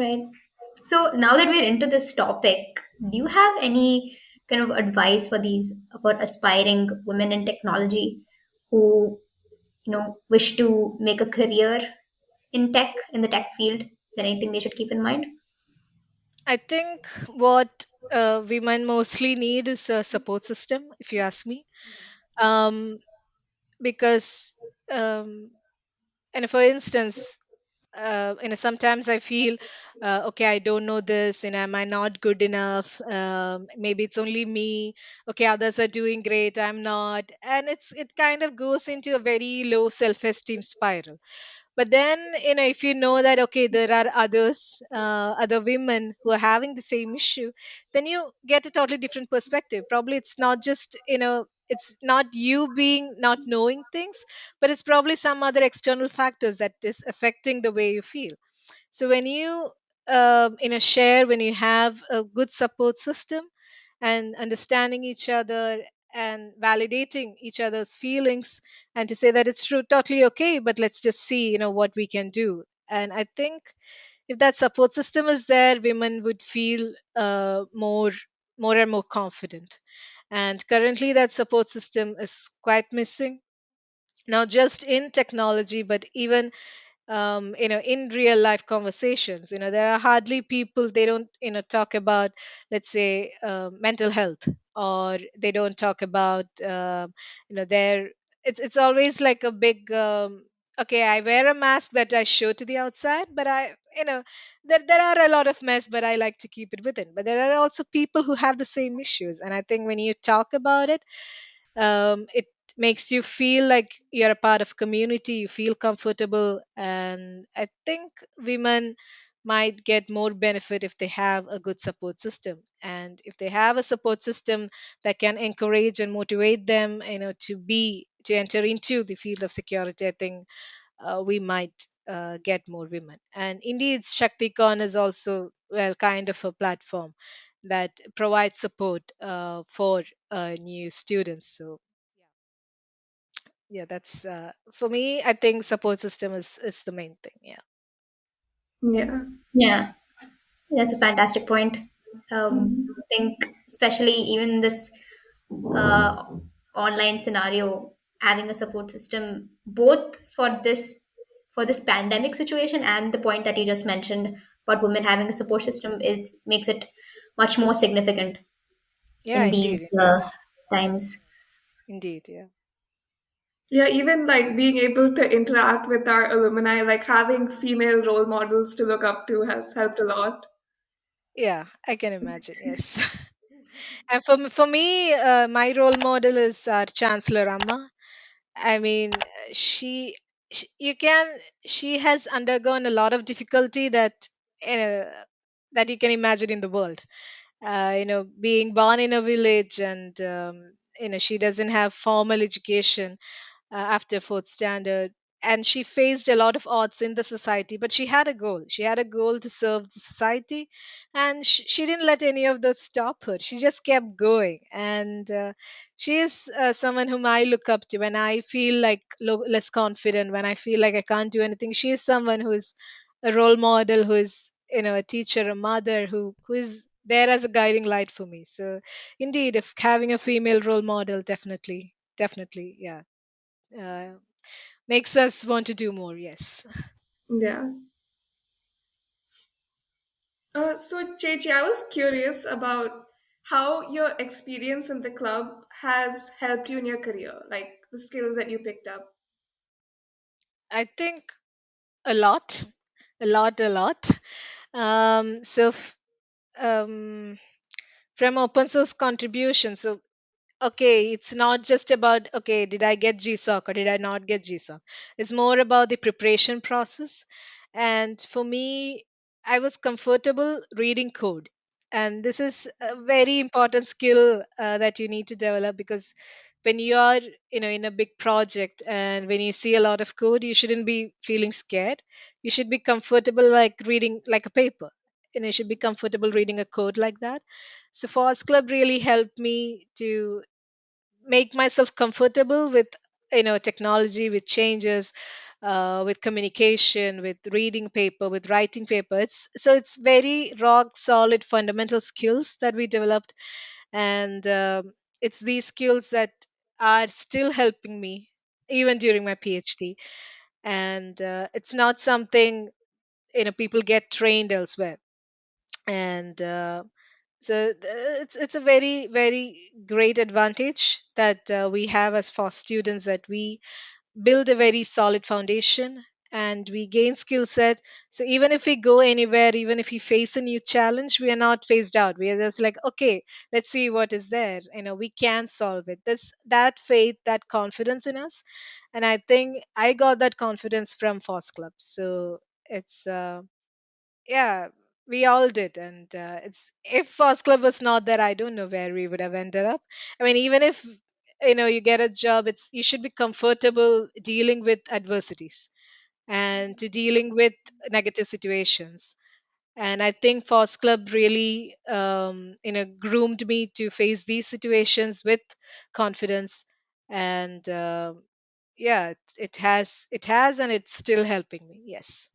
Right. So now that we're into this topic, do you have any kind of advice for these for aspiring women in technology who wish to make a career in tech in the tech field? Is there anything they should keep in mind? I think what women mostly need is a support system, if you ask me. Um, because, um, and for instance, sometimes I feel, okay, I don't know this, and am I not good enough? Maybe it's only me. Okay, others are doing great, I'm not, and it kind of goes into a very low self-esteem spiral. But then, if you know that, okay, there are other women who are having the same issue, then you get a totally different perspective. Probably it's not just, it's not you being not knowing things, but it's probably some other external factors that is affecting the way you feel. So when you share, when you have a good support system and understanding each other and validating each other's feelings, and to say that it's true, totally okay, but let's just see, what we can do. And I think if that support system is there, women would feel more and more confident. And currently that support system is quite missing, not just in technology, but even in real life conversations. There are hardly people, they don't talk about, let's say, mental health, or they don't talk about their, it's always like a big, okay, I wear a mask that I show to the outside, but I you know there are a lot of mess, but I like to keep it within. But there are also people who have the same issues, and I think when you talk about it, it makes you feel like you're a part of community, you feel comfortable. And I think women might get more benefit if they have a good support system, and if they have a support system that can encourage and motivate them, to enter into the field of security. I think we might get more women. And indeed, Shaktikon is also, well, kind of a platform that provides support for new students. So yeah, that's for me, I think support system is the main thing. Yeah. Yeah. Yeah, that's a fantastic point. Mhm. I think, especially even this uh, online scenario, having a support system both for this pandemic situation and the point that you just mentioned about women having a support system is makes it much more significant Yeah, in indeed, these indeed. times. Indeed, yeah. Yeah, even like being able to interact with our alumni, like having female role models to look up to has helped a lot. Yeah, I can imagine, yes. And for me, my role model is our Chancellor Amma. I mean, you can, she has undergone a lot of difficulty uh, that you can imagine in the world. Being born in a village, and she doesn't have formal education after fourth standard, and she faced a lot of odds in the society, but she had a goal to serve the society, and she didn't let any of those stop her. She just kept going. And she is someone whom I look up to when I feel like less confident, when I feel like I can't do anything. She is someone who is a role model, who is, a teacher, a mother, who is there as a guiding light for me. So indeed, if having a female role model, definitely, yeah, uh, makes us want to do more. Yes. Yeah. So, Chechi, I was curious about how your experience in the club has helped you in your career, like the skills that you picked up. I think a lot, a lot. So um, from open source contribution. So okay, it's not just about, okay, did I get GSOC or did I not get GSOC. It's more about the preparation process. And for me, I was comfortable reading code, and this is a very important skill that you need to develop, because when you are, in a big project, and when you see a lot of code, you shouldn't be feeling scared. You should be comfortable like reading like a paper. You should be comfortable reading a code like that. So FOSS Club really helped me to make myself comfortable with, technology, with changes, with communication, with reading paper, with writing paper. It's very rock solid fundamental skills that we developed, and it's these skills that are still helping me even during my PhD. And it's not something people get trained elsewhere. And it's a very very great advantage that we have as FOSS students, that we build a very solid foundation and we gain skill set. So even if we go anywhere, even if we face a new challenge, we are not phased out. We are just like, okay, let's see what is there, we can solve it. This That faith, that confidence in us. And I think I got that confidence from FOSS Club. So it's yeah, we all did. And it's if FOSS Club was not there, I don't know where we would have ended up. I mean, even if you get a job, it's you should be comfortable dealing with adversities and to dealing with negative situations. And I think FOSS Club really groomed me to face these situations with confidence. And yeah, it has and it's still helping me. Yes.